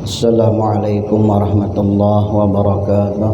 Assalamualaikum warahmatullahi wabarakatuh.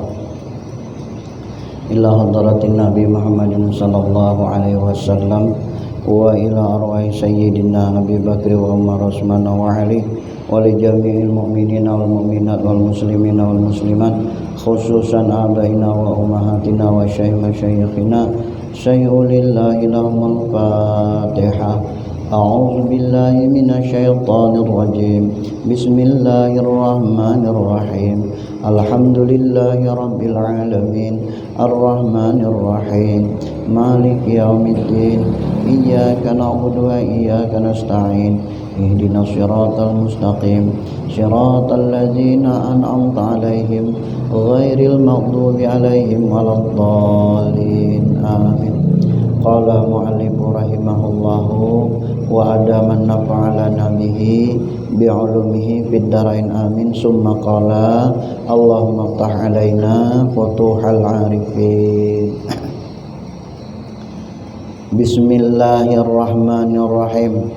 Ila hadratin Nabi Muhammadin sallallahu alaihi wasallam wa ila arwah sayyidina Abi Bakr wa Umar Utsman wa Ali wa li jami'il mu'minina wal mu'minat wal muslimina wal muslimat khususan abaina wa ummahatina wa syayyikhina sayyulillahi lahumul Fatihah. A'udzu billahi minasyaitonir rajim. Bismillahirrahmanirrahim. Alhamdulillahi rabbil alamin. Arrahmanir rahim. Maliki yaumiddin. Iyyaka na'budu wa iyyaka nasta'in. Ihdinas siratal mustaqim. Siratal ladzina an'amta 'alaihim ghairil maghdubi 'alaihim waladdallin. Amin. Qala mu'allifu rahimahullahu wa adaman nafa'ala nabihi bi'ulumihi fid darain amin. Summa qala Allahumma ftah alaina futuhal arifin. Bismillahirrahmanirrahim.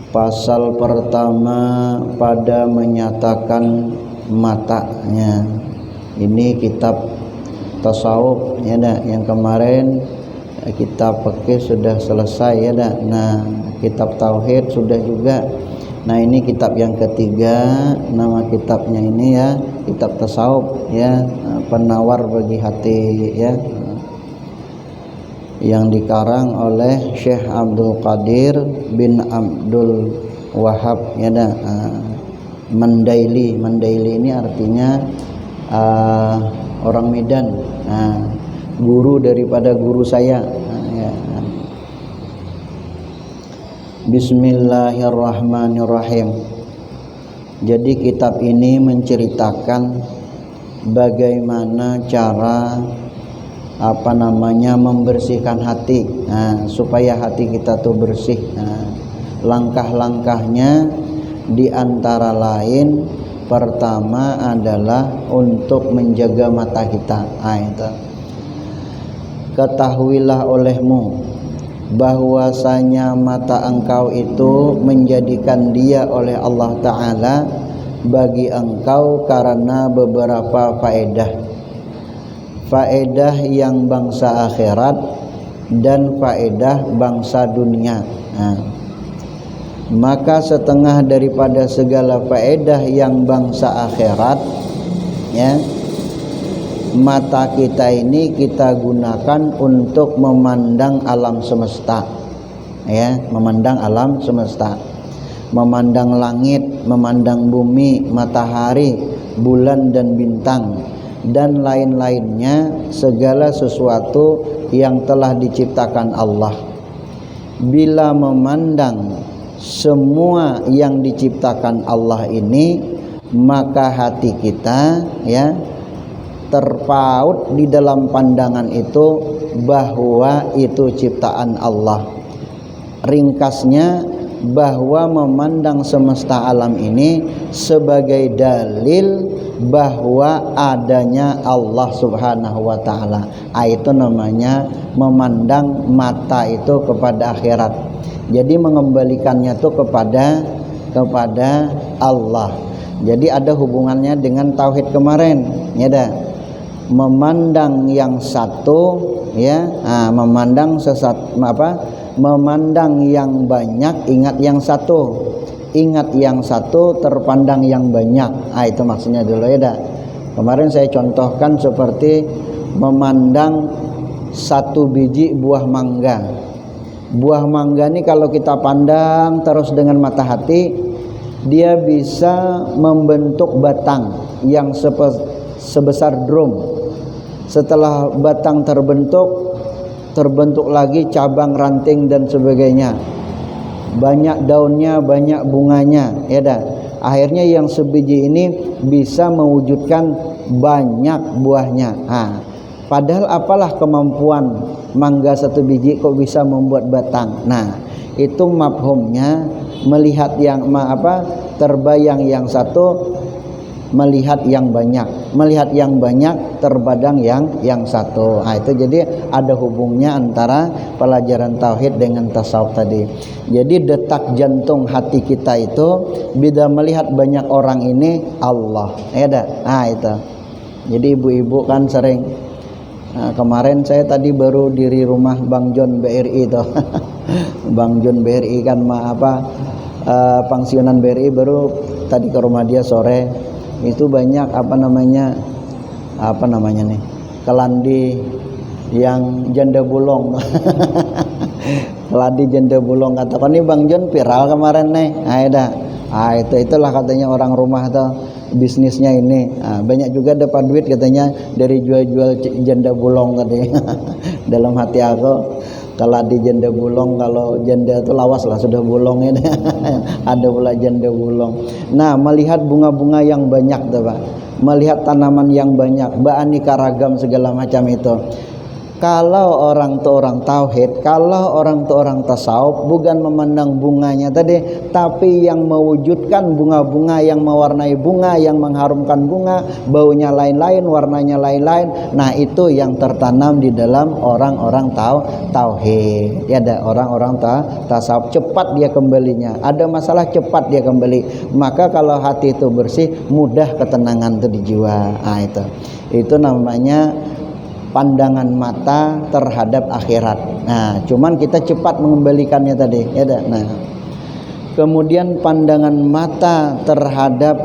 Pasal pertama pada menyatakan matanya. Ini kitab tasawuf ya dah, yang kemarin kitab fikih sudah selesai ya dah. Nah, kitab tauhid sudah juga. Nah, ini kitab yang ketiga, nama kitabnya ini ya, kitab tasawuf ya, penawar bagi hati ya. Yang dikarang oleh Syekh Abdul Qadir bin Abdul Wahab ya dah. Mandaili ini artinya orang Medan. Guru daripada guru saya ya. Bismillahirrahmanirrahim. Jadi kitab ini menceritakan bagaimana cara membersihkan hati, supaya hati kita tuh bersih. Langkah-langkahnya diantara lain pertama adalah untuk menjaga mata kita. Itu. Ketahuilah olehmu bahwasanya mata engkau itu menjadikan dia oleh Allah Ta'ala bagi engkau karena beberapa faedah yang bangsa akhirat dan faedah bangsa dunia. Maka setengah daripada segala faedah yang bangsa akhirat ya, mata kita ini kita gunakan untuk memandang alam semesta ya, memandang alam semesta, memandang langit, memandang bumi, matahari, bulan dan bintang dan lain-lainnya, segala sesuatu yang telah diciptakan Allah. Bila memandang semua yang diciptakan Allah ini, maka hati kita ya terpaut di dalam pandangan itu bahwa itu ciptaan Allah. Ringkasnya, bahwa memandang semesta alam ini sebagai dalil bahwa adanya Allah Subhanahu wa Ta'ala. Itu namanya memandang mata itu kepada akhirat. Jadi mengembalikannya itu kepada Allah. Jadi ada hubungannya dengan tauhid kemarin ya dah. Memandang yang satu ya, memandang memandang yang banyak, ingat yang satu, ingat yang satu, terpandang yang banyak. Itu maksudnya dulu ya dah. Kemarin saya contohkan seperti memandang satu biji buah mangga. Buah mangga ini kalau kita pandang terus dengan mata hati, dia bisa membentuk batang yang sebesar drum. Setelah batang terbentuk lagi cabang, ranting dan sebagainya. Banyak daunnya, banyak bunganya, ya dah. Akhirnya yang sebiji ini bisa mewujudkan banyak buahnya. Padahal apalah kemampuan mangga satu biji kok bisa membuat batang. Nah, itu mafhumnya, melihat yang terbayang yang satu, melihat yang banyak. melihat yang banyak terpandang yang satu. Nah, itu jadi ada hubungnya antara pelajaran tauhid dengan tasawuf tadi. Jadi detak jantung hati kita itu bila melihat banyak orang ini Allah, ya dah. Nah, itu. Jadi ibu-ibu kan sering kemarin saya tadi baru diri rumah Bang John BRI itu. Bang John BRI kan pensiunan BRI, baru tadi ke rumah dia sore. Itu banyak apa namanya nih, kelandi yang janda bolong. Keladi janda bolong, katakan ini Bang John viral kemarin nih. Itulah katanya orang rumah tuh bisnisnya ini. Banyak juga dapat duit katanya dari jual-jual janda bolong katanya. Dalam hati aku, kalau di janda bolong, kalau janda itu lawas lah sudah bolong ini. Ada pula janda bolong. Nah, melihat bunga-bunga yang banyak tuh Pak, melihat tanaman yang banyak, beaneka ragam segala macam itu. Kalau orang tuh orang tauhid, kalau orang tuh orang tasawuf, bukan memandang bunganya tadi, tapi yang mewujudkan bunga-bunga, yang mewarnai bunga, yang mengharumkan bunga, baunya lain-lain, warnanya lain-lain. Nah, itu yang tertanam di dalam orang-orang tauhid. Ya, ada orang-orang tasawuf, cepat dia kembalinya. Ada masalah cepat dia kembali. Maka kalau hati itu bersih, mudah ketenangan itu di jiwa. Nah, itu namanya pandangan mata terhadap akhirat. Nah, cuman kita cepat mengembalikannya tadi, ya dah. Nah, kemudian pandangan mata terhadap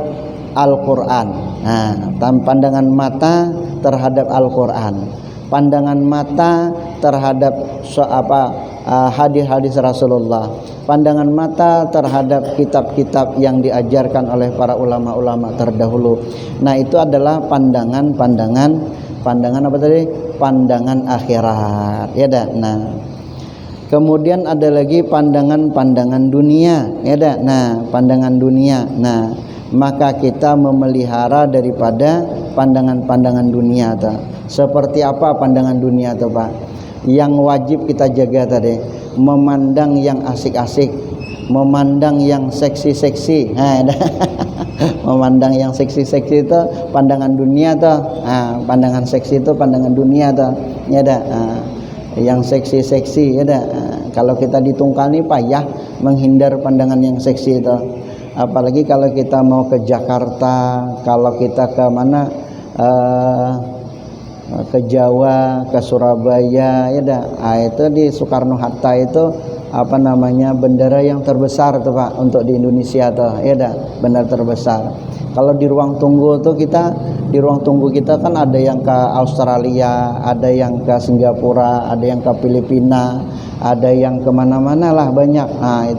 Al-Qur'an. Nah, pandangan mata terhadap Al-Qur'an. Pandangan mata terhadap hadis-hadis Rasulullah. Pandangan mata terhadap kitab-kitab yang diajarkan oleh para ulama-ulama terdahulu. Nah, itu adalah pandangan apa tadi? Pandangan akhirat, ya dah. Nah, kemudian ada lagi pandangan dunia, ya dah. Nah, pandangan dunia. Nah, maka kita memelihara daripada pandangan dunia tuh. Seperti apa pandangan dunia tuh Pak? Yang wajib kita jaga tadi, memandang yang asik-asik, memandang yang seksi-seksi. Nah, memandang yang seksi-seksi itu pandangan dunia tuh. Pandangan seksi itu pandangan dunia tuh. Ya dah. Yang seksi-seksi, ya dah. Kalau kita ditungkani payah menghindar pandangan yang seksi itu. Apalagi kalau kita mau ke Jakarta, kalau kita ke mana, ke Jawa, ke Surabaya, ya dah. Itu di Soekarno Hatta itu bandara yang terbesar tuh Pak untuk di Indonesia tuh, ya dah, bandara terbesar. Kalau di ruang tunggu tuh kita kan ada yang ke Australia, ada yang ke Singapura, ada yang ke Filipina, ada yang kemana-mana lah, banyak. Nah,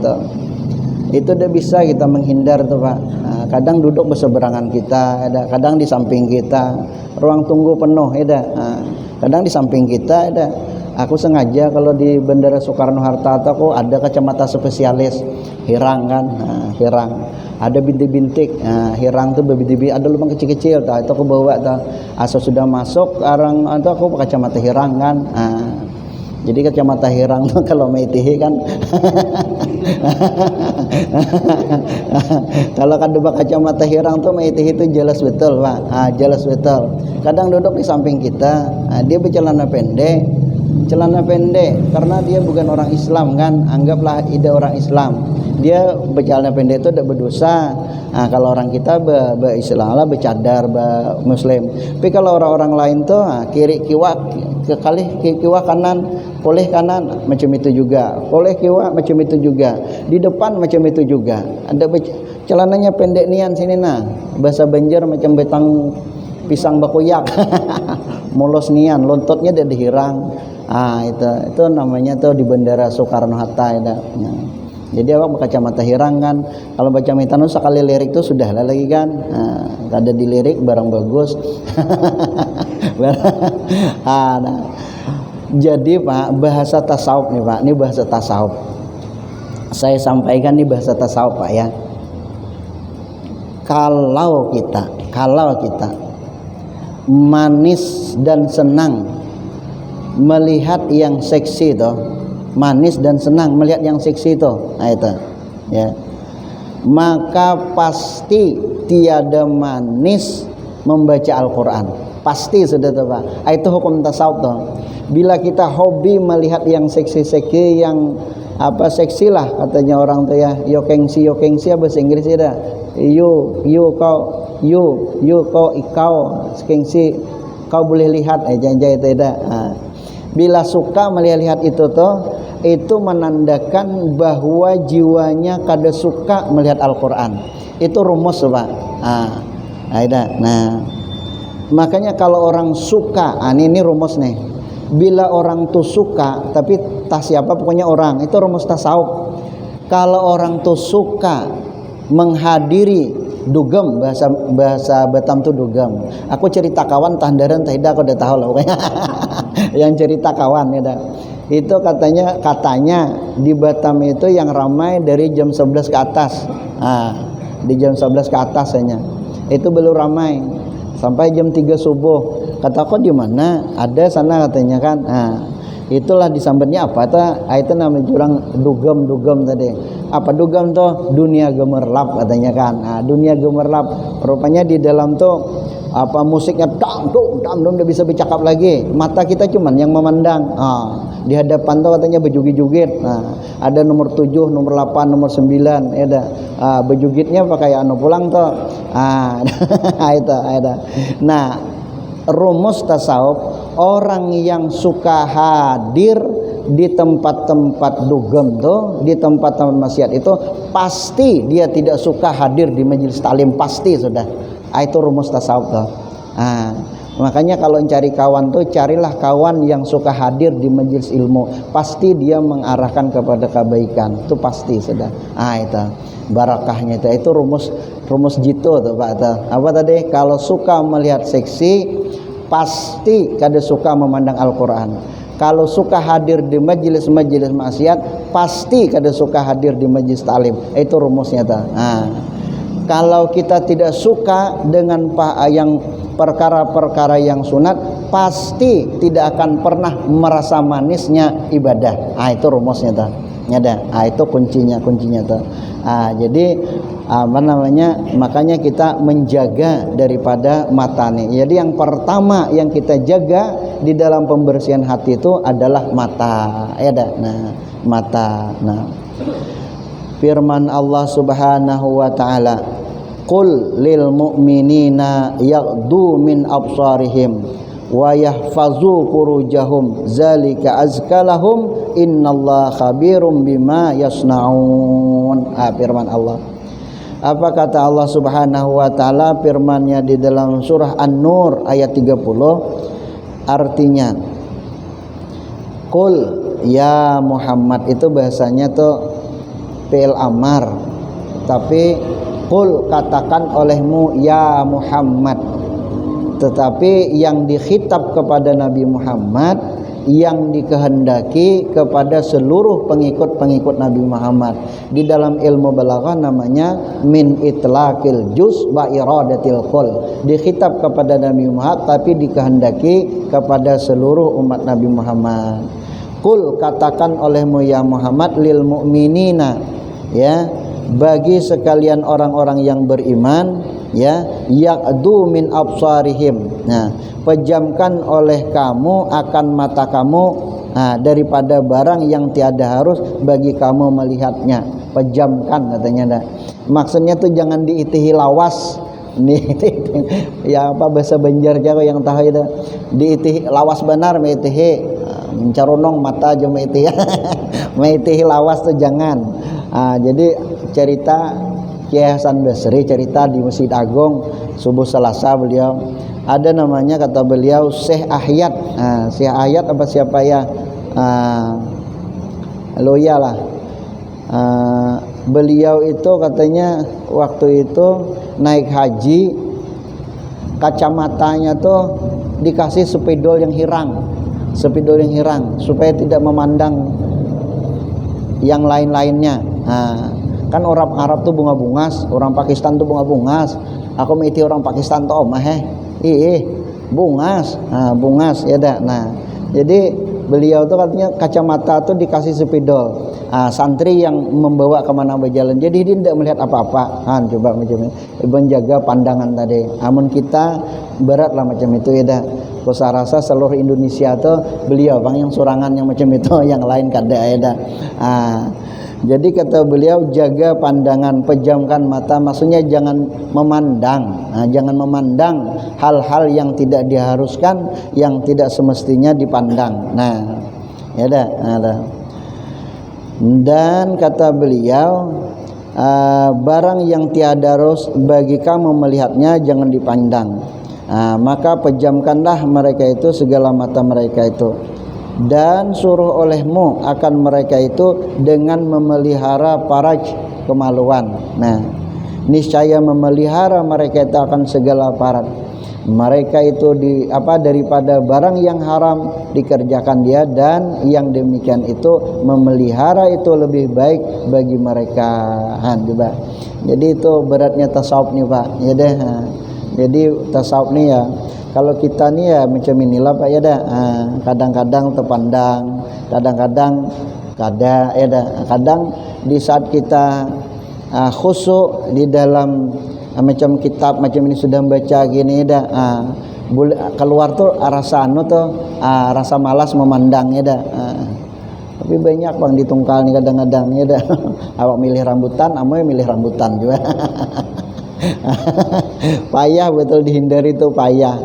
itu udah bisa kita menghindar tuh Pak. Nah, kadang duduk berseberangan kita, ada kadang di samping kita, ruang tunggu penuh, ya dah. Nah, kadang di samping kita, ada. Aku sengaja kalau di Bandara Soekarno Hatta aku ada kacamata spesialis hirang kan. Nah, hirang ada bintik-bintik. Nah, hirang tuh bintik-bintik, ada lubang kecil-kecil tuh, itu aku bawa tuh. Asal sudah masuk orang itu aku pakai kacamata hirang kan. Nah, jadi kacamata hirang tuh kalau meitihi kan. Kalau kan dua kacamata hirang tuh meitihi itu jelas betul Pak. Jelas betul. Kadang duduk di samping kita, dia bercelana pendek karena dia bukan orang Islam kan, anggaplah ide orang Islam, dia bercelana pendek itu tidak berdosa. Kalau orang kita berislam lah, bercadar, muslim. Tapi kalau orang-orang lain tuh kiri kiwa kanan, poleh kanan macam itu juga, poleh kiwa macam itu juga, di depan macam itu juga. Ada celananya pendek nian sini bahasa Banjar macam betang pisang bakoyak. Molos nian, lontotnya dia dihirang. Itu namanya tuh di Bandara Soekarno Hatta ya. Jadi awak berkacamata hirang kan. Kalau baca mitanu sekali lirik tuh sudah lah lagi kan. Ada di lirik barang bagus. Jadi Pak, bahasa tasawuf nih Pak. Ini bahasa tasawuf. Saya sampaikan nih bahasa tasawuf Pak ya. Kalau kita manis dan senang melihat yang seksi itu, manis dan senang melihat yang seksi itu, itu ya, maka pasti tiada manis membaca Al-Quran. Pasti sudah tuh Pak. Itu hukum tasawuf tuh. Bila kita hobi melihat yang seksi-seksi, yang apa seksi lah katanya orang tuh ya, yokengsi bahasa Inggris ya, kau seksi kau boleh lihat aja itu dah. Bila suka melihat itu tuh, itu menandakan bahwa jiwanya kada suka melihat Al-Quran. Itu rumus Pak. Nah, makanya kalau orang suka, ini rumus nih. Bila orang tuh suka, tapi tak siapa pokoknya orang, itu rumus tasawuf. Kalau orang tuh suka menghadiri dugem, bahasa Batam tuh dugem. Aku cerita kawan tandaran tahida aku udah tahu lah pokoknya. Yang cerita kawan ya dah. Itu katanya di Batam itu yang ramai dari jam 11 ke atas. Di jam 11 ke atas hanya. Itu belum ramai sampai jam 3 subuh. Kata aku di mana? Ada sana katanya kan. Itulah disambutnya apa itu namanya jurang dugem tadi. Apa dugem tuh? Dunia gemerlap katanya kan. Dunia gemerlap. Rupanya di dalam tuh apa musiknya dang udah bisa bercakap lagi. Mata kita cuman yang memandang. Di hadapan tuh katanya berjugit-jugit. Ada nomor 7, nomor 8, nomor 9 ada. Berjugitnya pakai pulang tuh. Itu ada. Nah, rumus tasawuf, orang yang suka hadir di tempat-tempat dugem tuh, di tempat-tempat maksiat itu, pasti dia tidak suka hadir di majelis taklim, pasti sudah. Itu rumus tasawuf tuh. Makanya kalau cari kawan tuh, carilah kawan yang suka hadir di majelis ilmu, pasti dia mengarahkan kepada kebaikan, itu pasti sudah. Itu barakahnya itu rumus jitu tuh Pak. Apa tadi? Kalau suka melihat seksi, pasti kada suka memandang Al-Quran. Kalau suka hadir di majelis-majelis maksiat, pasti kada suka hadir di majelis taklim. Itu rumusnya tuh. Kalau kita tidak suka dengan yang perkara-perkara yang sunat, pasti tidak akan pernah merasa manisnya ibadah. Itu rumusnya tuh. Itu kuncinya tuh. Jadi apa namanya, makanya kita menjaga daripada mata nih. Jadi yang pertama yang kita jaga di dalam pembersihan hati itu adalah mata. Mata. Firman Allah Subhanahu wa taala, qul lil mu'minina yaghdu min absarihim wa yahfazu furujahum zalika azkalahum innallaha khabirum bima yasnaun. Firman Allah. Apa kata Allah Subhanahu wa taala, firman-Nya di dalam surah An-Nur ayat 30, artinya qul ya Muhammad, itu bahasanya tuh fi'il amar, tapi qul katakan olehmu ya Muhammad. Tetapi yang dikhitab kepada Nabi Muhammad, yang dikehendaki kepada seluruh pengikut-pengikut Nabi Muhammad. Di dalam ilmu balaghah namanya min itlaqil juz wa iradatil kull. Dikhitab kepada Nabi Muhammad tapi dikehendaki kepada seluruh umat Nabi Muhammad. Qul katakan olehmu ya Muhammad lil mu'minina, ya, bagi sekalian orang-orang yang beriman, ya, yaqdu min absarihim. Nah, pejamkan oleh kamu akan mata kamu daripada barang yang tiada harus bagi kamu melihatnya. Pejamkan katanya dah. Maksudnya tuh jangan diitihi lawas. Ya apa bahasa Banjar Jawa yang tahu itu. Diitihi lawas benar meitihi mencaronong mata aja meitihi. Meitihi lawas tuh jangan. Jadi cerita Kiai Hasan Basri cerita di Masjid Agung subuh Selasa, beliau ada namanya, kata beliau, Syekh Ahyat. Syekh Ahyat apa siapa ya, loya lah. Beliau itu katanya waktu itu naik haji, kacamatanya tuh dikasih spidol yang hirang supaya tidak memandang yang lain-lainnya. Kan orang Arab tuh bunga-bungas, orang Pakistan tuh bunga-bungas. Aku miti orang Pakistan tuh bungas, bungas ya dah. Nah, jadi beliau tuh katanya kacamata tuh dikasih spidol santri yang membawa kemana berjalan, jadi dia tidak melihat apa-apa. Coba macam ini menjaga pandangan tadi. Amun kita beratlah macam itu ya dah. Saya rasa seluruh Indonesia tuh beliau bang yang surangan yang macam itu, yang lain kada ya dah. Jadi kata beliau, jaga pandangan, pejamkan mata, maksudnya jangan memandang, jangan memandang hal-hal yang tidak diharuskan, yang tidak semestinya dipandang. Nah, ya dah, Dan kata beliau, barang yang tiada harus bagi kamu melihatnya jangan dipandang. Maka pejamkanlah mereka itu, segala mata mereka itu, dan suruh olehmu akan mereka itu dengan memelihara faraj, kemaluan. Nah, niscaya memelihara mereka itu akan segala faraj. Mereka itu daripada barang yang haram dikerjakan dia, dan yang demikian itu memelihara itu lebih baik bagi mereka. Coba. Jadi itu beratnya tasawuf nih Pak. Ya deh. Jadi tasawuf nih ya, kalau kita nih ya macam inilah Pak ya dah. Kadang-kadang terpandang, kadang-kadang kada ya dah. Kadang di saat kita khusyuk di dalam macam kitab macam ini sudah baca gini dah, keluar tuh rasa rasa malas memandang ya dah. Tapi banyak bang ditungkal nih kadang-kadang ya dah. Awak milih rambutan, amoy milih rambutan juga. Payah betul, dihindari itu payah.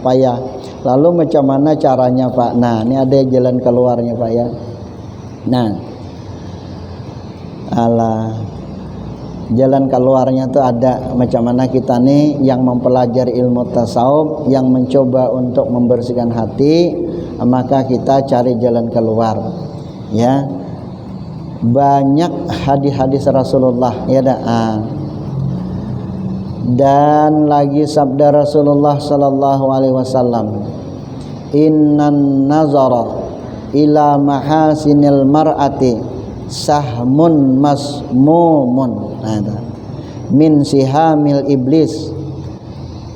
Payah. Lalu macam mana caranya Pak? Nah, ini ada jalan keluarnya Pak ya. Nah, jalan keluarnya tuh ada. Macam mana kita nih yang mempelajari ilmu tasawuf, yang mencoba untuk membersihkan hati, maka kita cari jalan keluar. Ya, banyak hadis-hadis Rasulullah ya dah. Dan lagi sabda Rasulullah sallallahu alaihi wasallam, innan nazara ila mahasinil mar'ati sahmun masmumun min sihamil iblis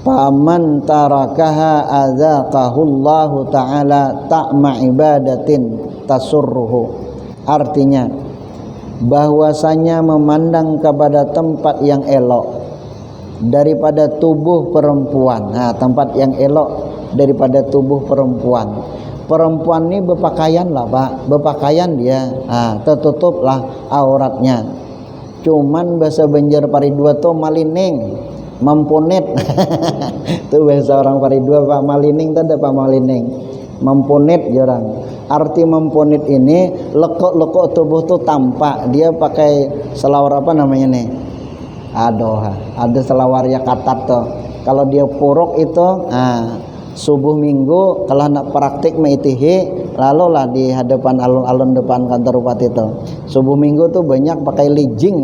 faman tarakaha adzaqahullahu ta'ala ta'ma ibadatin tasurruhu. Artinya bahwasanya memandang kepada tempat yang elok daripada tubuh perempuan. Tempat yang elok daripada tubuh perempuan. Perempuan ini berpakaian lah Pak, berpakaian dia, tertutup lah auratnya. Cuman bahasa Banjar Paridua tuh malining, mempunet. Itu bahasa orang Paridua Pak, malining tanda Pak, malining, mempunet jarang. Arti mempunet ini lekuk-lekuk tubuh tuh tampak. Dia pakai selawar apa namanya nih? Ada selawar ya katat tuh. Kalau dia puruk itu subuh minggu kalau nak praktik meitihi, lalu lah di hadapan alun-alun depan kantor bupati itu subuh minggu tuh banyak pakai lijing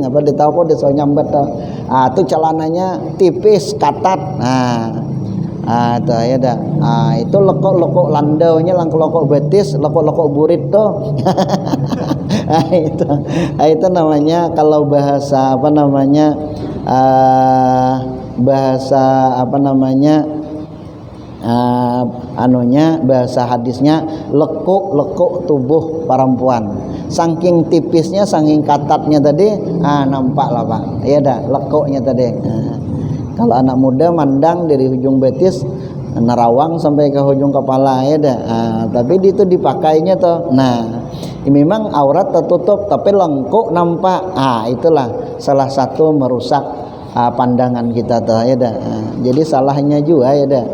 apa ditahu kok dia nyambat tuh. Itu celananya tipis katat. Itu ya dah. Itu lekuk-lekuk landaunya, lekuk betis, lekuk-lekuk burit tuh. Itu namanya kalau bahasa apa namanya bahasa hadisnya lekuk tubuh perempuan. Saking tipisnya, saking katatnya tadi, nampak lah Pak. Iya dah, lekuknya tadi. Kalau anak muda mandang dari ujung betis nerawang sampai ke ujung kepala ya dah. Tapi itu dipakainya tuh. Nah, memang aurat tertutup tapi lengkuk nampak. Itulah salah satu merusak pandangan kita tuh ya dah. Jadi salahnya juga ya dah.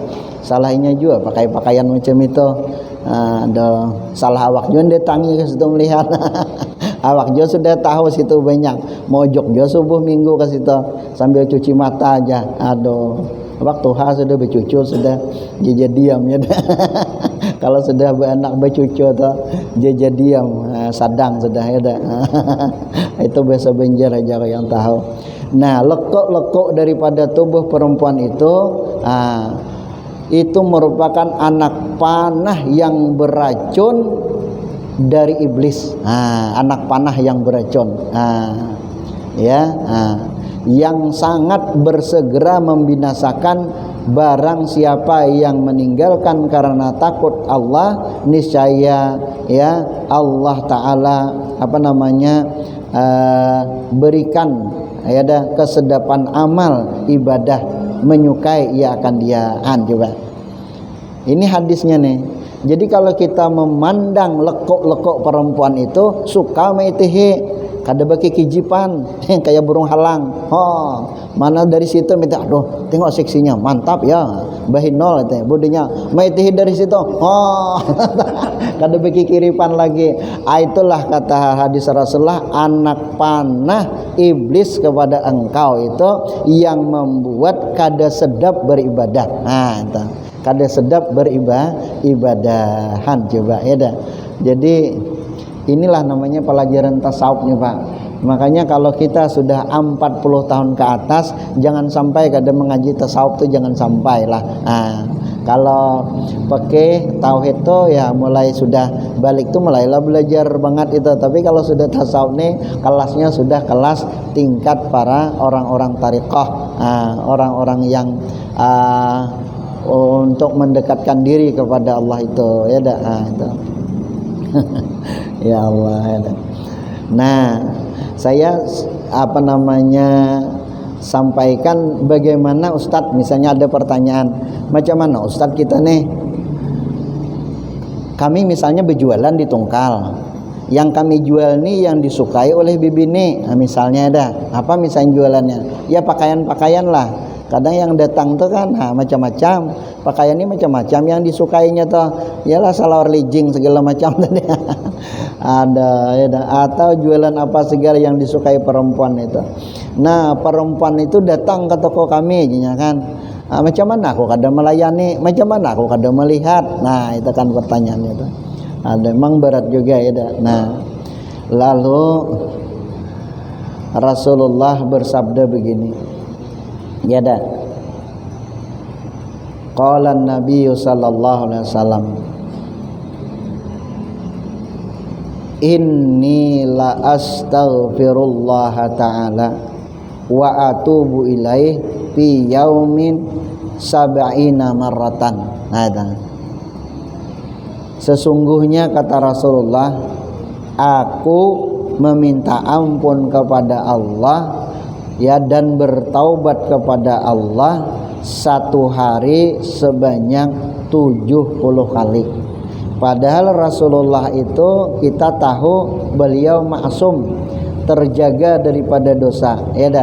Salahnya juga pakai pakaian macam itu. Ada salah awak juga dia tangi ke situ melihat. Awak juga sudah tahu situ banyak. Mojok juga subuh minggu ke situ sambil cuci mata aja. Waktu sudah bercucu sudah dia diam ya. Kalau sudah beranak bercucu tuh dia diam, sadang sudah ya dah. Itu bahasa Banjar aja yang tahu. Nah, lekuk-lekuk daripada tubuh perempuan itu merupakan anak panah yang beracun dari iblis. Anak panah yang beracun. Yang sangat bersegera membinasakan barang siapa yang meninggalkan karena takut Allah, niscaya ya Allah taala berikan ya kesedapan amal ibadah, menyukai ia akan dia coba. Ini hadisnya nih. Jadi kalau kita memandang lekuk-lekuk perempuan itu suka maitihi kada baki kijipan kayak burung halang. Mana dari situ minta aduh tengok seksinya mantap ya. Bahinol itu bodinya maitihi dari situ. Kada baki kiripan lagi. Itulah kata hadis Rasulullah, anak panah iblis kepada engkau itu yang membuat kada sedap beribadah. Itu. Kada sedap beribadahan coba ya dah. Jadi inilah namanya pelajaran tasawuf nih Pak. Makanya kalau kita sudah 40 tahun ke atas, jangan sampai kada mengaji tasawuf tuh, jangan sampai lah. Kalau pakai tauhid tuh ya mulai sudah balik tuh mulailah belajar banget itu. Tapi kalau sudah tasawuf nih kelasnya sudah kelas tingkat para orang-orang tariqah, orang-orang yang untuk mendekatkan diri kepada Allah itu ya dah itu. Ya Allah ya dah. Nah, saya sampaikan bagaimana Ustadz, misalnya ada pertanyaan macam mana Ustadz kita nih, kami misalnya berjualan di Tungkal, yang kami jual nih yang disukai oleh bibi nih, misalnya ada apa misalnya jualannya ya pakaian-pakaian lah. Kadang yang datang tuh kan macam-macam pakaian ini, macam-macam yang disukainya tuh ialah salawar lijing segala macam tadi. Ada ya, atau jualan apa segala yang disukai perempuan itu. Nah perempuan itu datang ke toko kami ya kan, macam mana aku kada melayani, macam mana aku kada melihat. Nah itu kan pertanyaannya itu. Memang berat juga ya dah. Nah lalu Rasulullah bersabda begini ya dah, qala Nabi sallallahu alaihi wasallam, inni la astaghfirullah ta'ala wa atubu ilaih fi yaumin sab'ina marratan. Sesungguhnya kata Rasulullah, aku meminta ampun kepada Allah ya dan bertaubat kepada Allah satu hari sebanyak 70 kali. Padahal Rasulullah itu kita tahu beliau maksum, terjaga daripada dosa ya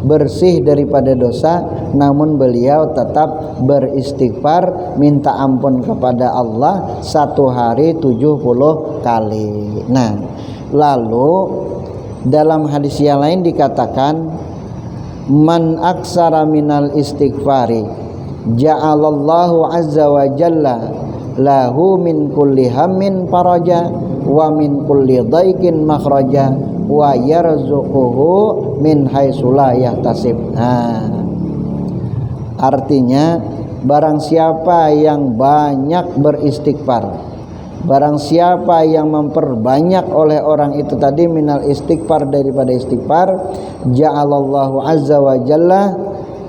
bersih daripada dosa, namun beliau tetap beristighfar minta ampun kepada Allah satu hari 70 kali. Nah lalu dalam hadis yang lain dikatakan, man aksara minal istighfari ja'alallahu azza wa jalla lahu min kulli hammin faraja wa min kulli dhaikin makhraja wa yarzuquhu min haitsu la yahtasib. Artinya barang siapa yang banyak beristighfar, barang siapa yang memperbanyak oleh orang itu tadi minal istighfar daripada istighfar, ja'alallahu azza wa jalla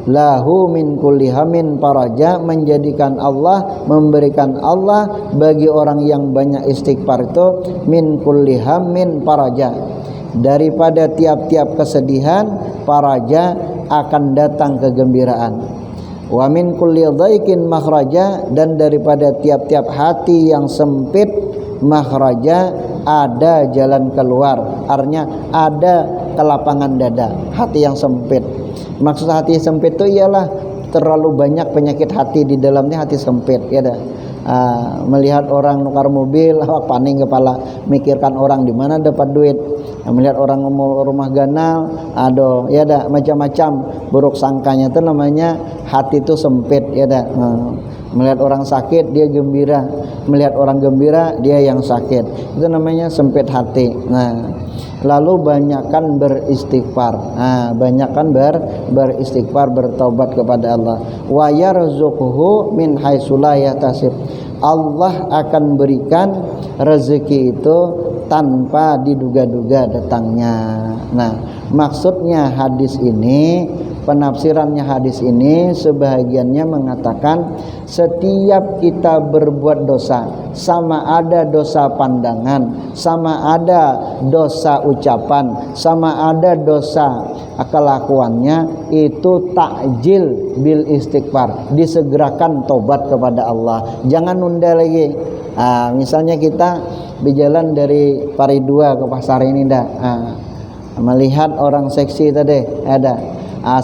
lahu min kulli hamin faraja, menjadikan Allah, memberikan Allah bagi orang yang banyak istighfar itu min kulli hamin faraja, daripada tiap-tiap kesedihan faraja akan datang kegembiraan. Wa min kulli dhaikin makhraja, dan daripada tiap-tiap hati yang sempit makhraja ada jalan keluar. Artinya ada kelapangan dada, hati yang sempit. Maksud hati sempit itu ialah terlalu banyak penyakit hati di dalamnya, hati sempit ya dah. Melihat orang nukar mobil paning kepala, mikirkan orang di mana dapat duit. Melihat orang rumah ganal, aduh ya dah, macam-macam buruk sangkanya itu namanya hati itu sempit ya dah. Melihat orang sakit dia gembira, melihat orang gembira dia yang sakit, itu namanya sempit hati. Nah lalu banyakkan beristighfar, banyakkan beristighfar, bertaubat kepada Allah. Wa yarzuquhu min haitsu la yahtasib, Allah akan berikan rezeki itu tanpa diduga-duga datangnya. Nah maksudnya hadis ini penafsirannya hadis ini sebahagiannya mengatakan setiap kita berbuat dosa, sama ada dosa pandangan, sama ada dosa ucapan, sama ada dosa kelakuannya, itu takjil bil istighfar, disegerakan tobat kepada Allah, jangan nunda lagi. Misalnya kita berjalan dari Paridua ke pasar ini dah, melihat orang seksi tadi ada.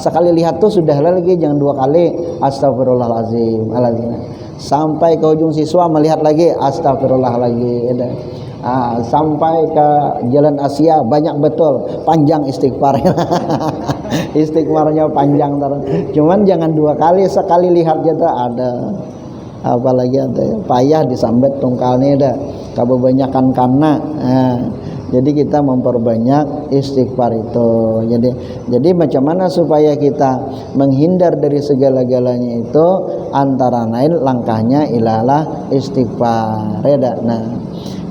Sekali lihat tuh sudah lagi, jangan dua kali astagfirullahalazim alazim. Sampai ke ujung siswa melihat lagi astagfirullah lagi. Sampai ke Jalan Asia banyak betul, panjang istighfar. Istighfarnya panjang terus. Cuman jangan dua kali, sekali lihat aja ada. Apalagi ada ya, payah disambet tungkalnya dah. Kebanyakan karena jadi kita memperbanyak istighfar itu. Jadi macam mana supaya kita menghindar dari segala-galanya itu, antara lain langkahnya ilalah istighfar. Nah,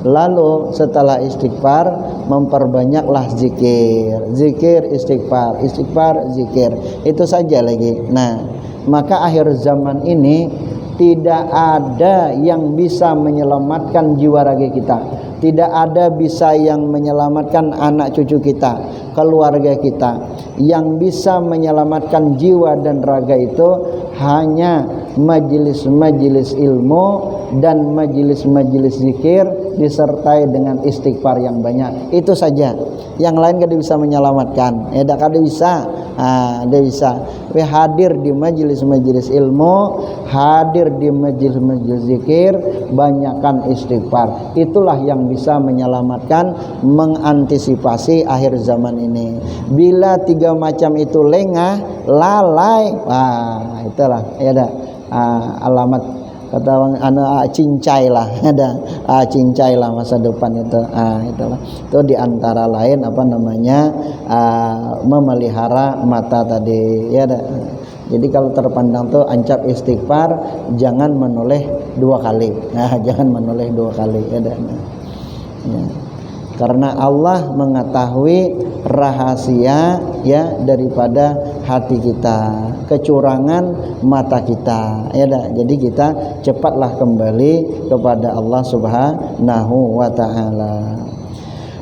lalu setelah istighfar memperbanyaklah zikir. Zikir istighfar, istighfar zikir. Itu saja lagi. Nah, maka akhir zaman ini tidak ada yang bisa menyelamatkan jiwa raga kita. Tidak ada bisa yang menyelamatkan anak cucu kita, keluarga kita. Yang bisa menyelamatkan jiwa dan raga itu hanya majelis-majelis ilmu dan majelis-majelis zikir disertai dengan istighfar yang banyak. Itu saja. Yang lain kada bisa menyelamatkan. Kada bisa. Dia bisa. Hadir di majelis-majelis ilmu, hadir di majelis-majelis zikir, banyakkan istighfar. Itulah yang bisa menyelamatkan, mengantisipasi akhir zaman ini. Bila tiga macam itu lengah, lalai, itulah alamat kata cincai lah, ada cincai lah masa depan itu. Itulah, itu diantara lain memelihara mata tadi ya. Jadi kalau terpandang tuh ancap istighfar, jangan menoleh dua kali. Jangan menoleh dua kali ya. Karena Allah mengetahui rahasia ya daripada hati kita, kecurangan mata kita ya. Jadi kita cepatlah kembali kepada Allah Subhanahu wa taala.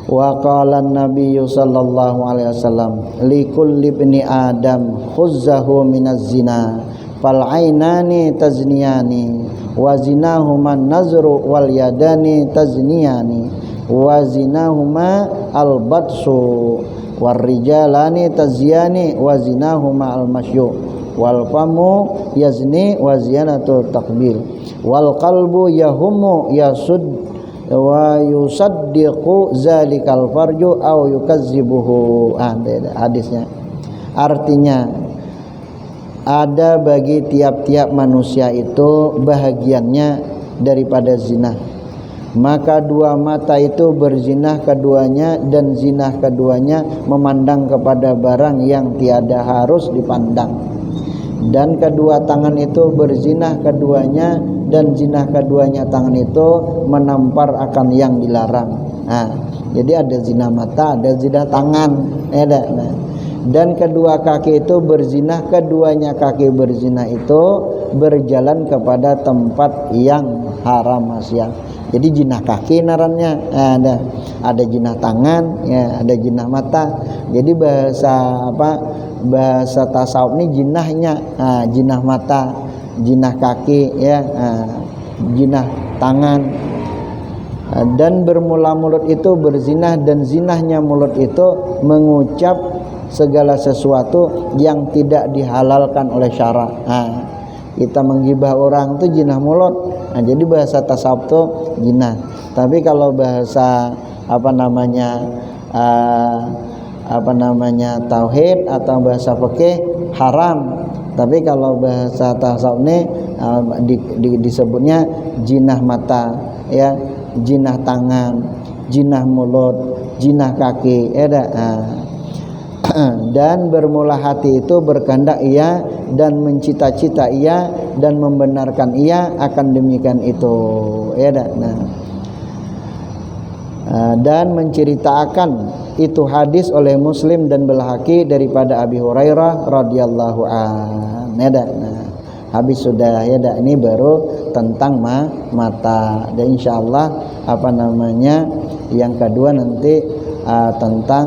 Wa qala an-nabiy sallallahu alaihi wasallam likulli ibni adam khuzzahu minaz zina fal ainani tazniyani wa zinahuma an-nazru wal yadani tazniyani wa zinahuma al-batsu war rijalani tazyani wa zinahuma al-masyu wal famu yazni wa ziyanatu takbir wal qalbu yahumu yasud wa yusaddiqu zalikal farju au yukazzibuhu. Hadisnya artinya ada bagi tiap-tiap manusia itu bahagiannya daripada zina, maka dua mata itu berzinah keduanya, dan zinah keduanya memandang kepada barang yang tiada harus dipandang, dan kedua tangan itu berzinah keduanya, dan zinah keduanya tangan itu menampar akan yang dilarang. Jadi ada zina mata, ada zina tangan, dan kedua kaki itu berzinah, keduanya kaki berzina itu berjalan kepada tempat yang haram maksiat. Jadi jinah kaki narannya, ada jinah tangan, ya, ada jinah mata. Jadi bahasa tasawuf ini jinahnya, jinah mata, jinah kaki, ya, jinah tangan. Dan bermula mulut itu berzinah, dan zinahnya mulut itu mengucap segala sesuatu yang tidak dihalalkan oleh syara. Kita menggibah orang itu jinah mulut. Jadi bahasa tasawuf itu jinah. Tapi kalau bahasa tauhid atau bahasa fikih haram. Tapi kalau bahasa tasawuf ini disebutnya jinah mata, ya, jinah tangan, jinah mulut, jinah kaki, dan bermula hati itu berkehendak ia dan mencita-cita ia dan membenarkan ia akan demikian itu, dan menceritakan itu hadis oleh Muslim dan Baihaqi daripada Abi Hurairah radhiyallahu anhu. Nah, habis sudah ya dah, ini baru tentang mata. Dan insyaallah yang kedua nanti tentang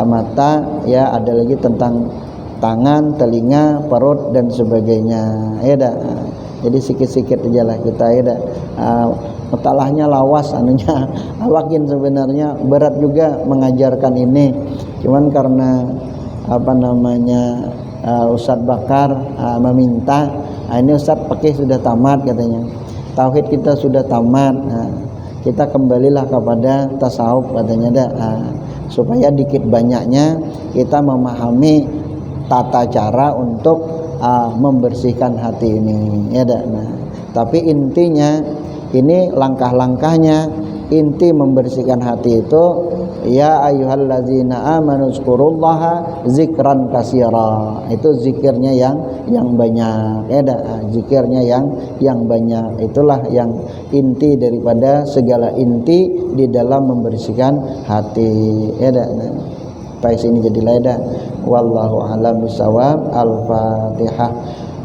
mata, ya ada lagi tentang tangan, telinga, perut dan sebagainya. Ya dah. Jadi sikit-sikit aja lah kita ya dah. Mutalahnya lawas anunya awakin sebenarnya berat juga mengajarkan ini, cuman karena Ustadz Bakar meminta, ini Ustadz pakai sudah tamat katanya, tauhid kita sudah tamat, kita kembalilah kepada tasawuf katanya dah, supaya dikit banyaknya kita memahami tata cara untuk membersihkan hati ini ya dah. Nah, tapi intinya ini langkah-langkahnya, inti membersihkan hati itu ya ayyuhallazina amanu zkurullaha zikran katsira. Itu zikirnya yang banyak. Ya zikirnya yang banyak. Itulah yang inti daripada segala inti di dalam membersihkan hati. Ya nah, sampai sini jadilah ya. Wallahu a'lam bishawab. Al-Fatihah.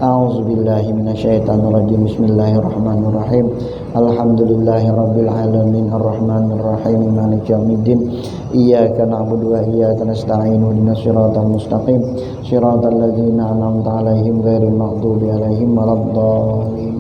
A'udzubillahi minasyaitonirrajim. Bismillahirrahmanirrahim. Alhamdulillahirabbil alamin arrahmanir rahim maliki yaumiddin. Iyyaka na'budu wa iyyaka nasta'in ihdinas siratal mustaqim siratal ladzina an'amta 'alaihim ghairil maghdubi 'alaihim waladdallin.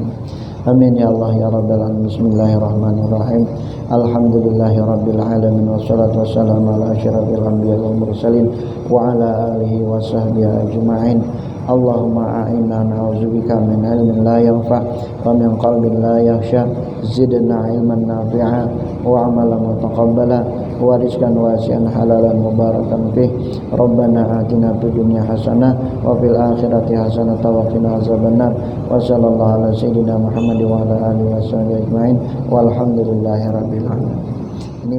Amin ya Allah ya rabbal alamin. Bismillahirrahmanirrahim. Alhamdulillahirabbil alamin wassalatu wassalamu ala asyrafil anbiya'i wal mursalin wa ala alihi wa sahbihi ajma'in. Allahumma a'inna na'udzubika min ilmin la yanfa' wa min qalbin la yakhsha. Zidna ilman nafi'a wa amalan mutaqabbala wa rizqan wasi'an halalan mubarakan fih. Rabbana atina fid dunya hasanah wa fil akhirati hasanah wa qina azabannar. Wa sallallahu ala sayyidina Muhammad wa ala alihi washabihi ajmain walhamdulillahi rabbil alamin. Ini